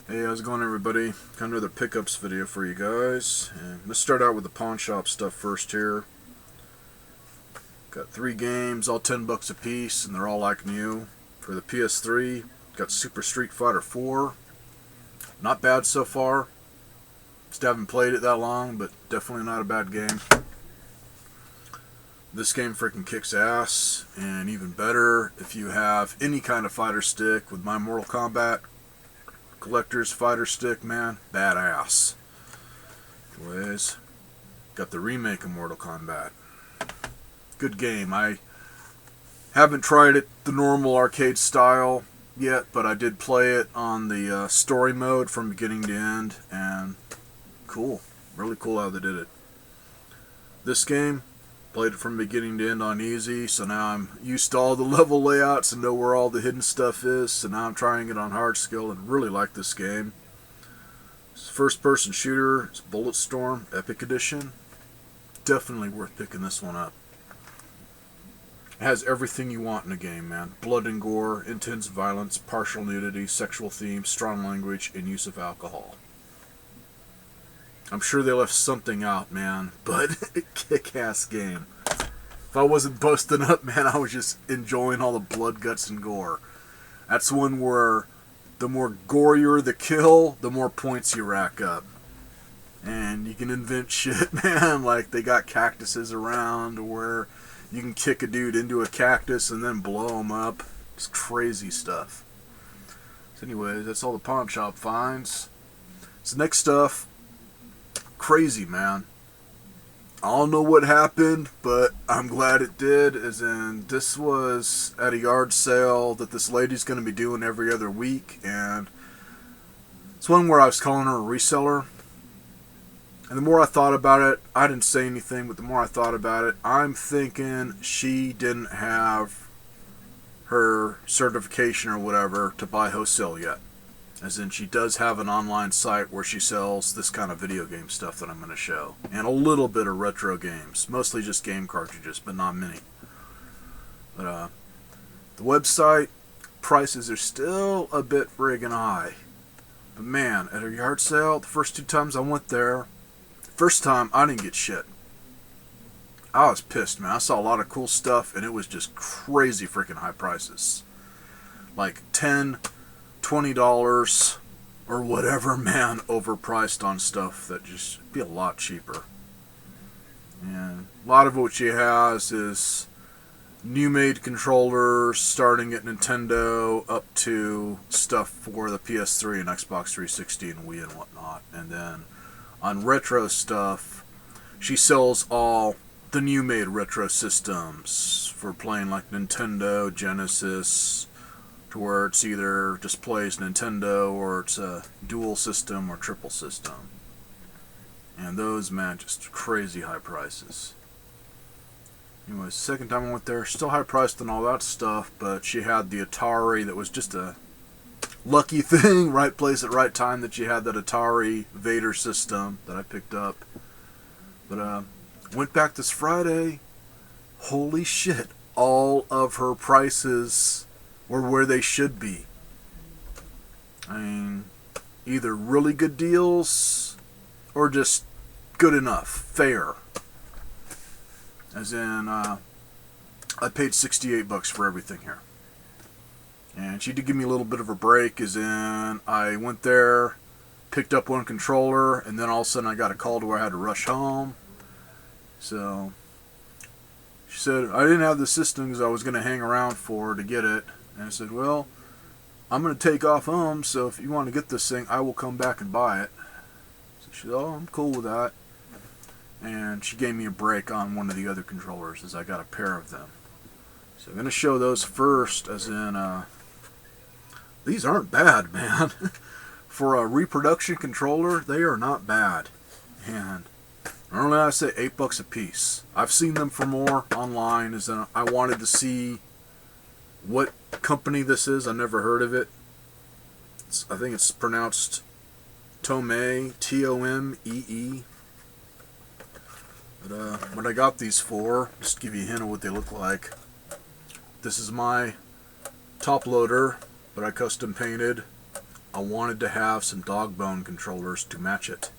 Hey, how's it going, everybody? Got another pickups video for you guys. And let's start out with the pawn shop stuff first here. Got 3 games, all $10 a piece, and they're all like new. For the PS3, got Super Street Fighter 4. Not bad so far. Still haven't played it that long, but definitely not a bad game. This game freaking kicks ass, and even better if you have any kind of fighter stick with my Mortal Kombat collector's fighter stick, man, badass. Anyways, got the remake of Mortal Kombat. Good game. I haven't tried it the normal arcade style yet, but I did play it on the story mode from beginning to end, and cool. Really cool how they did it. This game, played it from beginning to end on easy, so now I'm used to all the level layouts and know where all the hidden stuff is, so now I'm trying it on hard skill and really like this game. It's first person shooter, it's Bulletstorm Epic Edition. Definitely worth picking this one up. It has everything you want in a game, man. Blood and gore, intense violence, partial nudity, sexual themes, strong language, and use of alcohol. I'm sure they left something out, man, but kick-ass game. If I wasn't busting up, man, I was just enjoying all the blood, guts, and gore. That's one where the more gorier the kill, the more points you rack up. And you can invent shit, man, like they got cactuses around where you can kick a dude into a cactus and then blow him up. It's crazy stuff. So anyways, that's all the pawn shop finds. So next stuff, crazy, man. I don't know what happened, but I'm glad it did. As in, this was at a yard sale that this lady's going to be doing every other week, and it's one where I was calling her a reseller. And the more I thought about it, I didn't say anything, but the more I thought about it, I'm thinking she didn't have her certification or whatever to buy wholesale yet. As in, she does have an online site where she sells this kind of video game stuff that I'm going to show. And a little bit of retro games. Mostly just game cartridges, but not many. But, the website prices are still a bit friggin' high. But man, at her yard sale, the first 2 times I went there, first time I didn't get shit. I was pissed, man. I saw a lot of cool stuff, and it was just crazy freaking high prices. Like $10, $20 or whatever, man, overpriced on stuff that just be a lot cheaper. And a lot of what she has is new made controllers starting at Nintendo up to stuff for the PS3 and Xbox 360 and Wii and whatnot. And then on retro stuff, she sells all the new made retro systems for playing like Nintendo, Genesis, where it's either just plays Nintendo or it's a dual system or triple system. And those, man, just crazy high prices. Anyway, second time I went there, still high priced and all that stuff, but she had the Atari that was just a lucky thing, right place at right time that she had that Atari Vader system that I picked up. But went back this Friday, holy shit, all of her prices or where they should be. I mean, either really good deals or just good enough, fair. As in, I paid $68 for everything here. And she did give me a little bit of a break, as in, I went there, picked up one controller, and then all of a sudden I got a call to where I had to rush home. So she said, I didn't have the system because I was going to hang around for her to get it. And I said, well, I'm going to take off home, so if you want to get this thing, I will come back and buy it. So she said, oh, I'm cool with that. And she gave me a break on one of the other controllers, as I got a pair of them. So I'm going to show those first, as in, these aren't bad, man. For a reproduction controller, they are not bad. And normally I say $8 a piece. I've seen them for more online, as in I wanted to see what company this is. I never heard of it. I think it's pronounced Tomee, Tomee. But what I got these for, just to give you a hint of what they look like. This is my top loader that I custom painted I wanted to have some dog bone controllers to match it.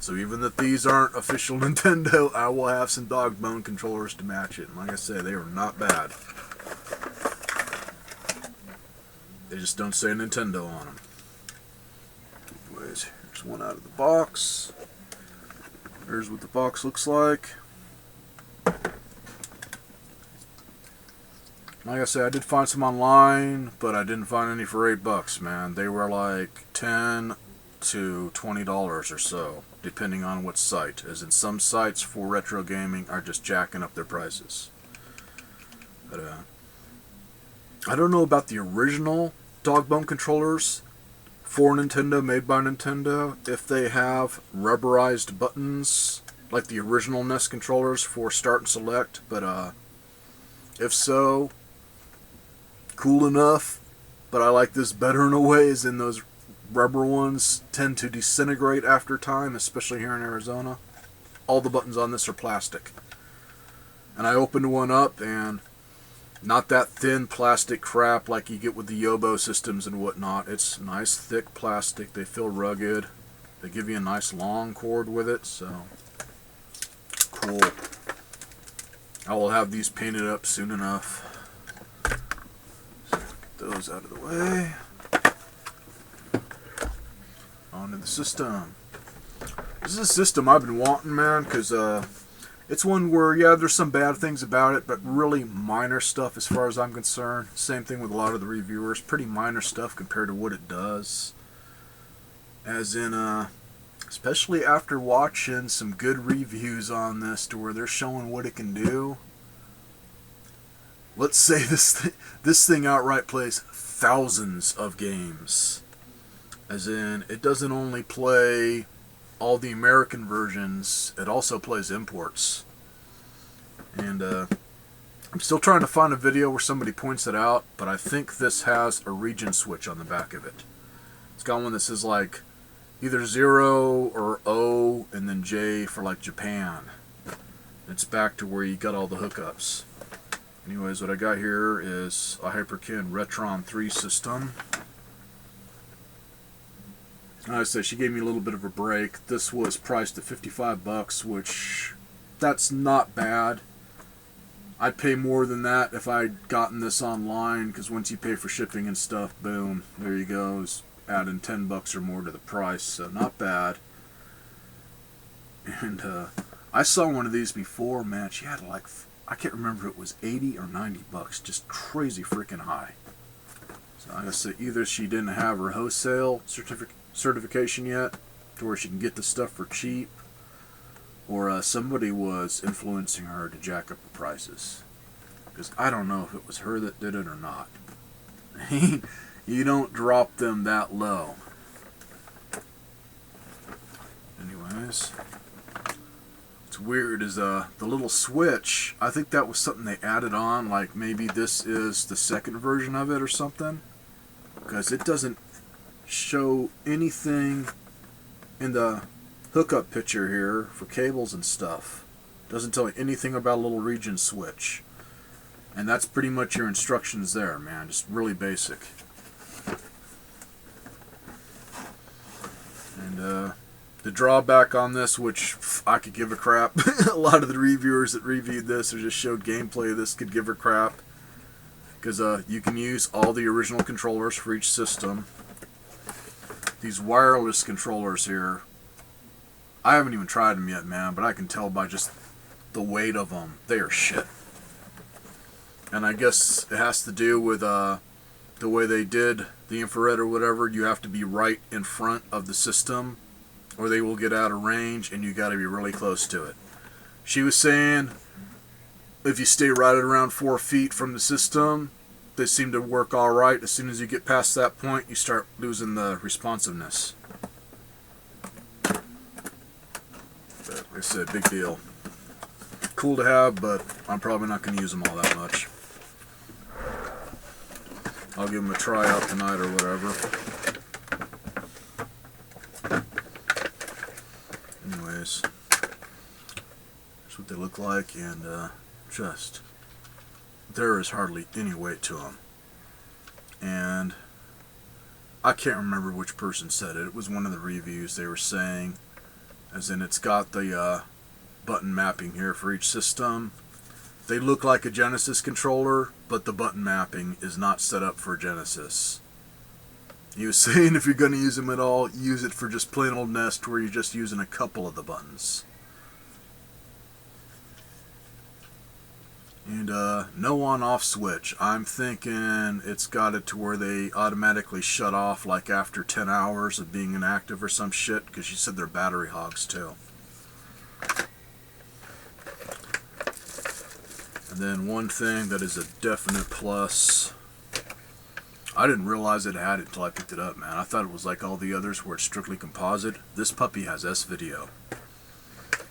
So even if these aren't official Nintendo, I will have some dog bone controllers to match it. And like I said, they are not bad. They just don't say Nintendo on them. Anyways, here's one out of the box. Here's what the box looks like. Like I said, I did find some online, but I didn't find any for $8, man. They were like $10 to $20 or so, depending on what site. As in, some sites for retro gaming are just jacking up their prices. But I don't know about the original dog bone controllers for Nintendo, made by Nintendo, if they have rubberized buttons like the original NES controllers for start and select. But if so, cool enough. But I like this better in a way, as in those rubber ones tend to disintegrate after time, especially here in Arizona. All the buttons on this are plastic. And I opened one up, and not that thin plastic crap like you get with the Yobo systems and whatnot. It's nice thick plastic. They feel rugged. They give you a nice long cord with it, so cool. I will have these painted up soon enough. So get those out of the way. Onto the system. This is a system I've been wanting, man, because it's one where, yeah, there's some bad things about it, but really minor stuff as far as I'm concerned. Same thing with a lot of the reviewers. Pretty minor stuff compared to what it does. As in, especially after watching some good reviews on this to where they're showing what it can do. Let's say this thing outright plays thousands of games. As in, it doesn't only play all the American versions, it also plays imports. And I'm still trying to find a video where somebody points it out, but I think this has a region switch on the back of it. It's got one that says like either 0 or O and then J for like Japan. It's back to where you got all the hookups. Anyways, what I got here is a Hyperkin Retron 3 system. Like I said, she gave me a little bit of a break. This was priced at $55, which that's not bad. I'd pay more than that if I'd gotten this online, because once you pay for shipping and stuff, boom, there you go. It's adding $10 or more to the price, so not bad. And I saw one of these before, man. She had like, I can't remember if it was $80 or $90, just crazy freaking high. So like I said, either she didn't have her wholesale certification yet, to where she can get the stuff for cheap, or somebody was influencing her to jack up the prices. Because I don't know if it was her that did it or not. You don't drop them that low. Anyways, what's weird is the little switch, I think that was something they added on, like maybe this is the second version of it or something, because it doesn't show anything in the hookup picture here for cables and stuff. Doesn't tell you anything about a little region switch. And that's pretty much your instructions there, man. Just really basic. And the drawback on this, which I could give a crap, a lot of the reviewers that reviewed this or just showed gameplay of this could give a crap, because you can use all the original controllers for each system. These wireless controllers here, I haven't even tried them yet, man, but I can tell by just the weight of them, they are shit. And I guess it has to do with the way they did the infrared or whatever. You have to be right in front of the system, or they will get out of range, and you got to be really close to it. She was saying if you stay right at around 4 feet from the system, they seem to work all right. As soon as you get past that point, you start losing the responsiveness. But like I said, big deal. Cool to have, but I'm probably not going to use them all that much. I'll give them a try out tonight or whatever. Anyways, that's what they look like, and just, there is hardly any weight to them. And I can't remember which person said it. It was one of the reviews they were saying, as in it's got the button mapping here for each system. They look like a Genesis controller, but the button mapping is not set up for Genesis. He was saying if you're going to use them at all, use it for just plain old Nest where you're just using a couple of the buttons. And no on-off switch. I'm thinking it's got it to where they automatically shut off like after 10 hours of being inactive or some shit, because she said they're battery hogs too. And then one thing that is a definite plus, I didn't realize it had it until I picked it up, man. I thought it was like all the others where it's strictly composite. This puppy has S-Video.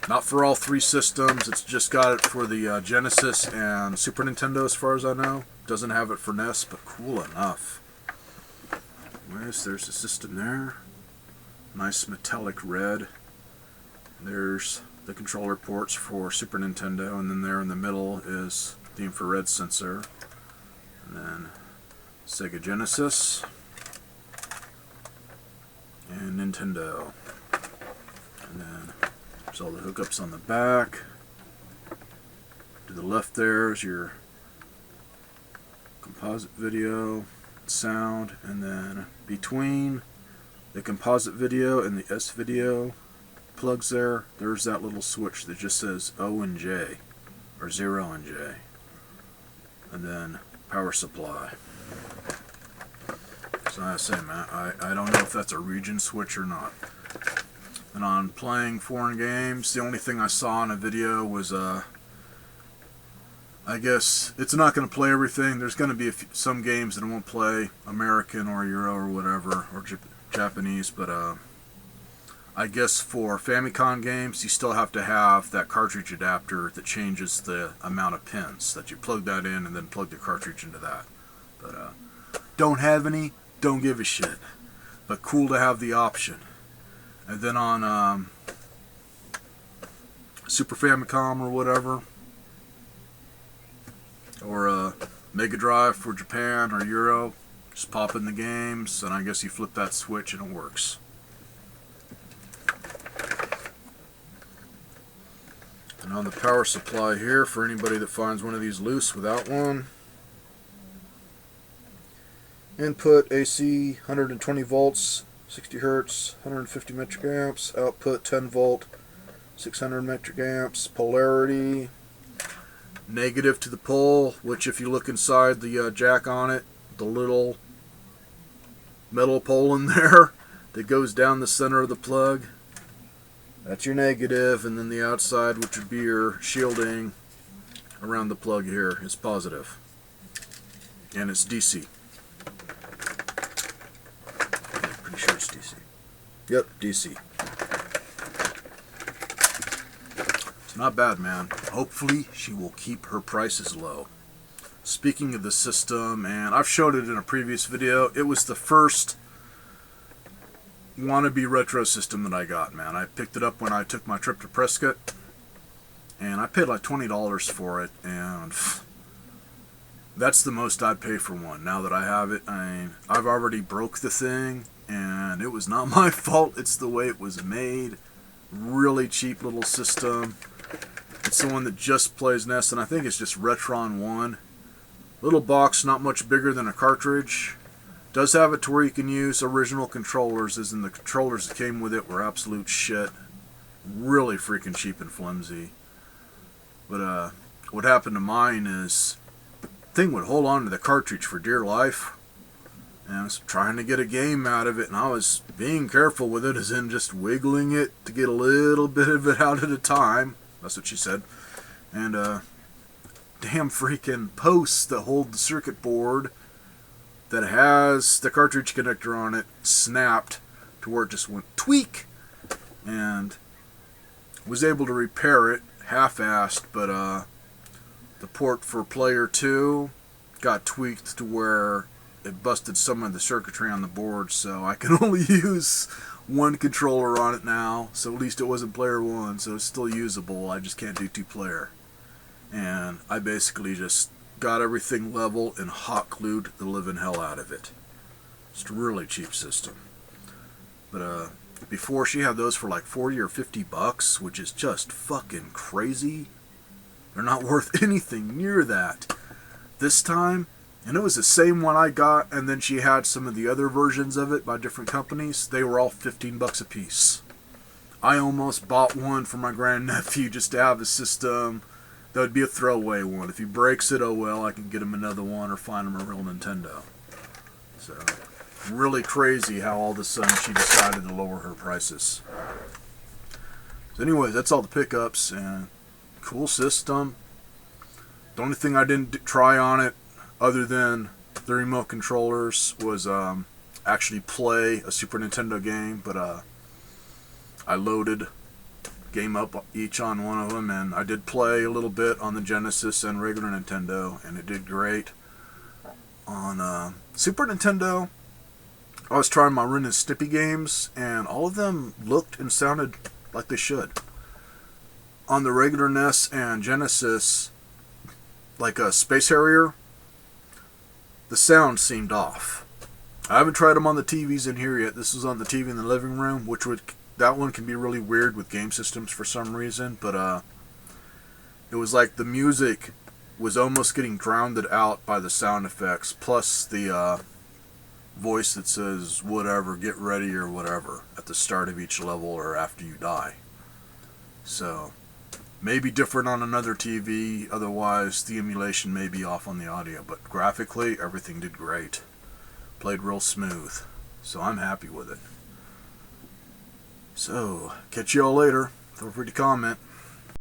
Not for all three systems, it's just got it for the Genesis and Super Nintendo as far as I know. Doesn't have it for NES, but cool enough. There's the system there. Nice metallic red. There's the controller ports for Super Nintendo, and then there in the middle is the infrared sensor. And then Sega Genesis and Nintendo. And then there's all the hookups on the back. To the left there is your composite video, sound, and then between the composite video and the S-Video plugs there's that little switch that just says O and J, or 0 and J. And then power supply. So I say, man, I don't know if that's a region switch or not. And on playing foreign games, the only thing I saw in a video was, I guess, it's not going to play everything. There's going to be some games that it won't play American or Euro or whatever, or Japanese, but I guess for Famicom games, you still have to have that cartridge adapter that changes the amount of pins, that you plug that in and then plug the cartridge into that. But don't have any, don't give a shit. But cool to have the option. And then on Super Famicom or whatever, or Mega Drive for Japan or Euro, just pop in the games, and I guess you flip that switch and it works. And on the power supply here, for anybody that finds one of these loose without one, input AC 120 volts, 60 hertz, 150 metric amps, output 10 volt, 600 metric amps, polarity, negative to the pole, which if you look inside the jack on it, the little metal pole in there that goes down the center of the plug, that's your negative, and then the outside, which would be your shielding around the plug here, is positive. And it's DC. I'm pretty sure it's DC. Yep, DC. It's not bad, man. Hopefully she will keep her prices low. Speaking of the system, and I've showed it in a previous video, it was the first wannabe retro system that I got, man. I picked it up when I took my trip to Prescott, and I paid like $20 for it, and that's the most I'd pay for one. Now that I have it, I've already broke the thing, and it was not my fault. It's the way it was made. Really cheap little system. It's the one that just plays NES, and I think it's just Retron 1. Little box, not much bigger than a cartridge. Does have it to where you can use original controllers, as in the controllers that came with it were absolute shit. Really freaking cheap and flimsy. But what happened to mine is, the thing would hold on to the cartridge for dear life. And I was trying to get a game out of it, and I was being careful with it, as in just wiggling it to get a little bit of it out at a time. That's what she said. And damn freaking posts that hold the circuit board that has the cartridge connector on it snapped to where it just went tweak, and was able to repair it half-assed, but the port for player 2 got tweaked to where it busted some of the circuitry on the board, so I can only use one controller on it now. So at least it wasn't player 1, so it's still usable. I just can't do 2-player. And I basically just got everything level and hot glued the living hell out of it. It's a really cheap system. But before, she had those for like 40 or 50 bucks, which is just fucking crazy. They're not worth anything near that. This time, and it was the same one I got, and then she had some of the other versions of it by different companies. They were all 15 bucks a piece. I almost bought one for my grandnephew just to have a system. That would be a throwaway one. If he breaks it, oh well, I can get him another one or find him a real Nintendo. So, really crazy how all of a sudden she decided to lower her prices. So anyways, that's all the pickups, and cool system. The only thing I didn't try on it, other than the remote controllers, was actually play a Super Nintendo game, but I loaded game up each on one of them, and I did play a little bit on the Genesis and regular Nintendo, and it did great. On Super Nintendo, I was trying my Ren and Stimpy games, and all of them looked and sounded like they should. On the regular NES and Genesis, like a Space Harrier, the sound seemed off. I haven't tried them on the TVs in here yet. This is on the TV in the living room, that one can be really weird with game systems for some reason, but it was like the music was almost getting drowned out by the sound effects, plus the voice that says whatever, get ready or whatever at the start of each level or after you die. So, maybe different on another TV, otherwise the emulation may be off on the audio, but graphically everything did great. Played real smooth, so I'm happy with it. So, catch y'all later. Feel free to comment.